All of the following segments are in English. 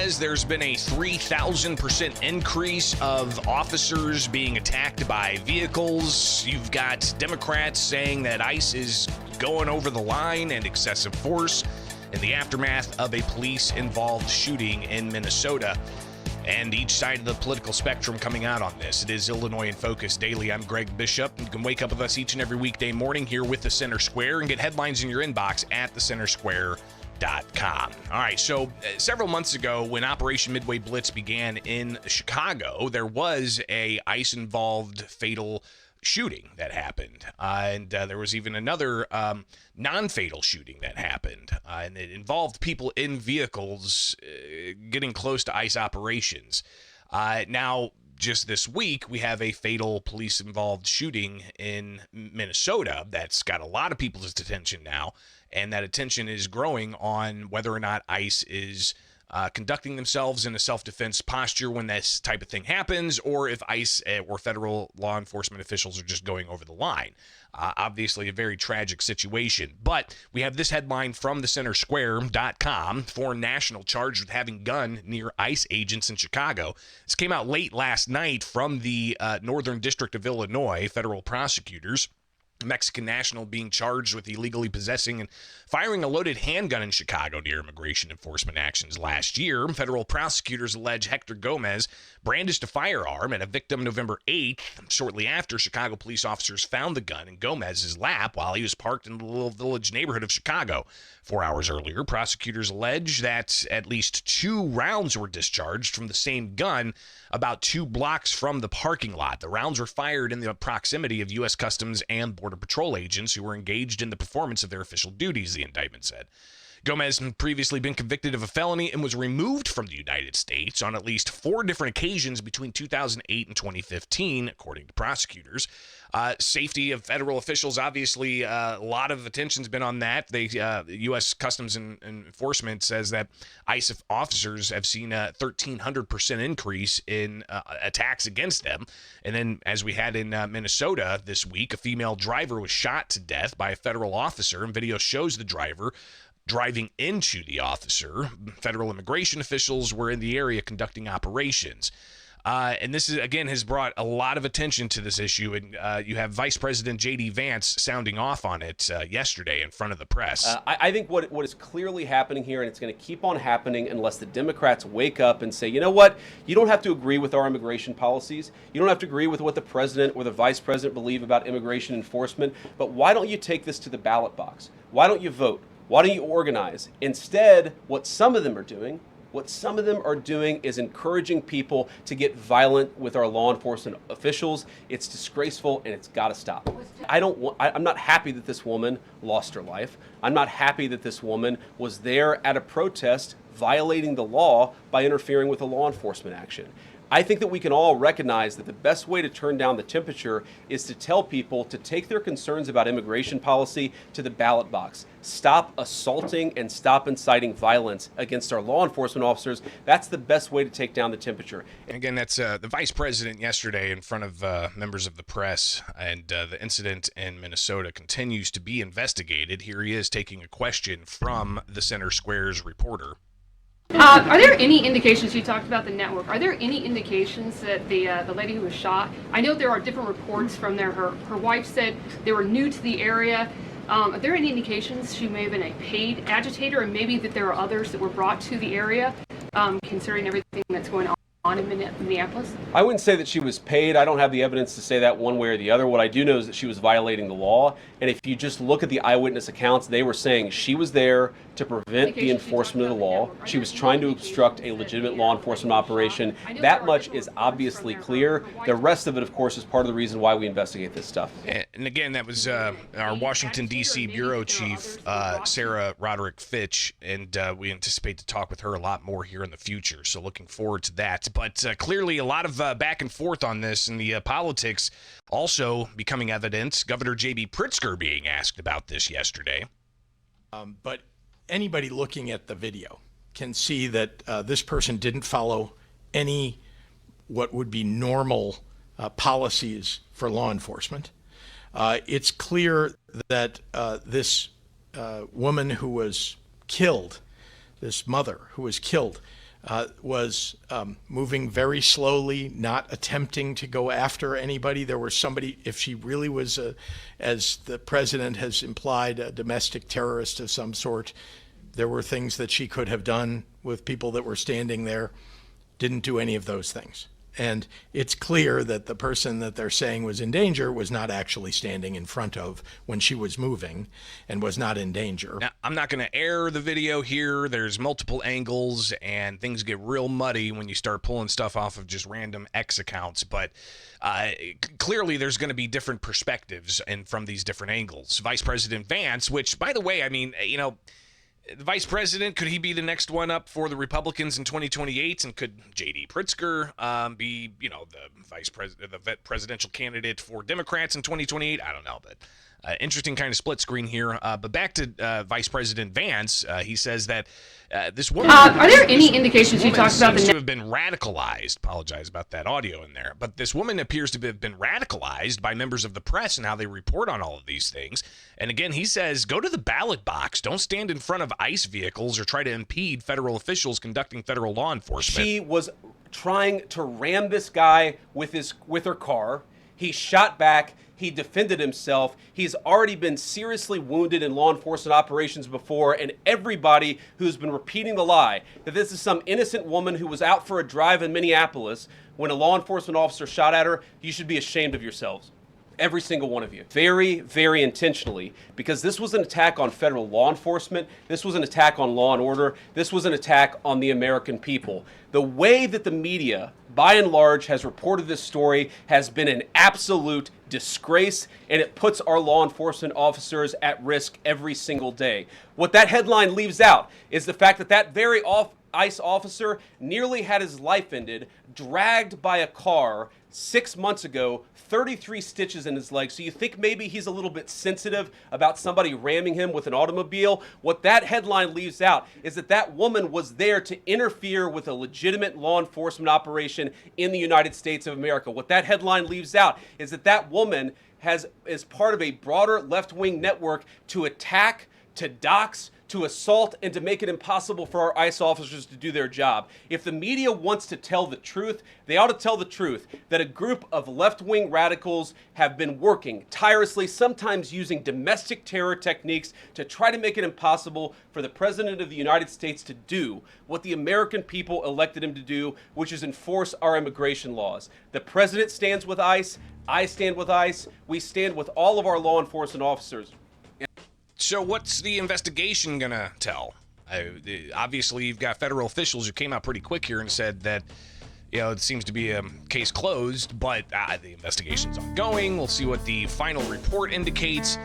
says there's been a 3,000% increase of officers being attacked by vehicles. You've got Democrats saying that ICE is going over the line and excessive force in the aftermath of a police-involved shooting in Minnesota. And each side of the political spectrum coming out on this. It is Illinois in Focus Daily. I'm Greg Bishop. You can wake up with us each and every weekday morning here with the Center Square and get headlines in your inbox at thecentersquare.com. All right, so several months ago when Operation Midway Blitz began in Chicago, there was a ICE-involved fatal shooting that happened. And there was even another non-fatal shooting that happened. And it involved people in vehicles getting close to ICE operations. Now, just this week, we have a fatal police-involved shooting in Minnesota that's got a lot of people's attention now. And that attention is growing on whether or not ICE is conducting themselves in a self-defense posture when this type of thing happens, or if ICE or federal law enforcement officials are just going over the line. Obviously, a very tragic situation. But we have this headline from thecentersquare.com. Foreign national charged with having gun near ICE agents in Chicago. This came out late last night from the Northern District of Illinois. Federal prosecutors. Mexican national being charged with illegally possessing and firing a loaded handgun in Chicago near immigration enforcement actions last year. Federal prosecutors allege Hector Gomez brandished a firearm at a victim November 8th. Shortly after, Chicago police officers found the gun in Gomez's lap while he was parked in the Little Village neighborhood of Chicago. 4 hours earlier, prosecutors allege that at least 2 rounds were discharged from the same gun about 2 blocks from the parking lot. The rounds were fired in the proximity of U.S. Customs and Border Patrol agents who were engaged in the performance of their official duties, the indictment said. Gomez had previously been convicted of a felony and was removed from the United States on at least 4 different occasions between 2008 and 2015, according to prosecutors. Safety of federal officials, obviously, a lot of attention's been on that. The U.S. Customs and Enforcement says that ICE officers have seen a 1,300% increase in attacks against them. And then, as we had in Minnesota this week, a female driver was shot to death by a federal officer, and video shows the driver driving into the officer. Federal immigration officials were in the area conducting operations. And this is, again, has brought a lot of attention to this issue. And you have Vice President J.D. Vance sounding off on it yesterday in front of the press. I think what is clearly happening here, and it's going to keep on happening unless the Democrats wake up and say, you know what, you don't have to agree with our immigration policies. You don't have to agree with what the president or the vice president believe about immigration enforcement. But why don't you take this to the ballot box? Why don't you vote? Why don't you organize? Instead, what some of them are doing is encouraging people to get violent with our law enforcement officials. It's disgraceful and it's got to stop. I'm not happy that this woman lost her life. I'm not happy that this woman was there at a protest violating the law by interfering with a law enforcement action. I think that we can all recognize that the best way to turn down the temperature is to tell people to take their concerns about immigration policy to the ballot box. Stop assaulting and stop inciting violence against our law enforcement officers. That's the best way to take down the temperature. Again, that's the vice president yesterday in front of members of the press, and the incident in Minnesota continues to be investigated. Here he is taking a question from the Center Square's reporter. Are there any indications, you talked about the network, are there any indications that the lady who was shot, I know there are different reports from there, her wife said they were new to the area. Are there any indications she may have been a paid agitator, and maybe that there are others that were brought to the area, considering everything that's going on in Minneapolis? I wouldn't say that she was paid. I don't have the evidence to say that one way or the other. What I do know is that she was violating the law. And if you just look at the eyewitness accounts, they were saying she was there to prevent the enforcement of the law. She was trying to obstruct a legitimate law enforcement operation. That much is obviously clear. The rest of it, of course, is part of the reason why we investigate this stuff. And again, that was our Washington, D.C. Bureau Chief, Sarah Roderick Fitch, and we anticipate to talk with her a lot more here in the future. So looking forward to that. But clearly a lot of back and forth on this, and the politics also becoming evident. Governor J.B. Pritzker being asked about this yesterday. But anybody looking at the video can see that this person didn't follow any what would be normal policies for law enforcement. It's clear that this woman who was killed, this mother who was killed, was moving very slowly, not attempting to go after anybody. There was somebody, if she really was, as the president has implied, a domestic terrorist of some sort, there were things that she could have done with people that were standing there. Didn't do any of those things. And it's clear that the person that they're saying was in danger was not actually standing in front of when she was moving and was not in danger. Now, I'm not going to air the video here. There's multiple angles, and things get real muddy when you start pulling stuff off of just random X accounts. But clearly there's going to be different perspectives and from these different angles. Vice President Vance, which, by the way, I mean, you know, the vice president, could he be the next one up for the Republicans in 2028? And could J.D. Pritzker be, you know, the presidential candidate for Democrats in 2028? I don't know, but interesting kind of split screen here. But back to Vice President Vance, he says that this woman... are there any indications you talked about to have been radicalized? Apologize about that audio in there. But this woman appears to have been radicalized by members of the press and how they report on all of these things. And again, he says, go to the ballot box. Don't stand in front of ICE vehicles or try to impede federal officials conducting federal law enforcement. She was trying to ram this guy with her car. He shot back. He defended himself. He's already been seriously wounded in law enforcement operations before, and everybody who's been repeating the lie that this is some innocent woman who was out for a drive in Minneapolis when a law enforcement officer shot at her, you should be ashamed of yourselves. Every single one of you. Very, very intentionally, because this was an attack on federal law enforcement. This was an attack on law and order. This was an attack on the American people. The way that the media, by and large, has reported this story has been an absolute disgrace, and it puts our law enforcement officers at risk every single day. What that headline leaves out is the fact that that very ICE officer nearly had his life ended, dragged by a car 6 months ago, 33 stitches in his leg. So you think maybe he's a little bit sensitive about somebody ramming him with an automobile? What that headline leaves out is that that woman was there to interfere with a legitimate law enforcement operation in the United States of America. What that headline leaves out is that that woman is part of a broader left-wing network to attack, to dox, to assault, and to make it impossible for our ICE officers to do their job. If the media wants to tell the truth, they ought to tell the truth that a group of left-wing radicals have been working tirelessly, sometimes using domestic terror techniques to try to make it impossible for the President of the United States to do what the American people elected him to do, which is enforce our immigration laws. The President stands with ICE, I stand with ICE, we stand with all of our law enforcement officers. So what's the investigation going to tell? Obviously, you've got federal officials who came out pretty quick here and said that, you know, it seems to be a case closed, but the investigation's ongoing. We'll see what the final report indicates.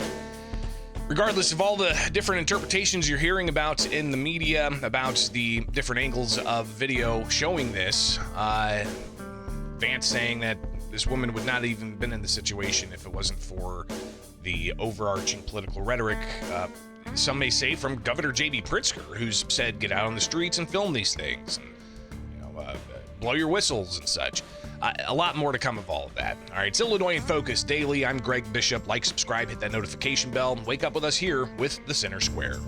Regardless of all the different interpretations you're hearing about in the media, about the different angles of video showing this, Vance saying that this woman would not even been in the situation if it wasn't for the overarching political rhetoric, some may say from Governor J.B. Pritzker, who's said get out on the streets and film these things, and, you know, blow your whistles and such. A lot more to come of all of that. All right, it's Illinois in Focus Daily. I'm Greg Bishop. Like, subscribe, hit that notification bell, and wake up with us here with the Center Square.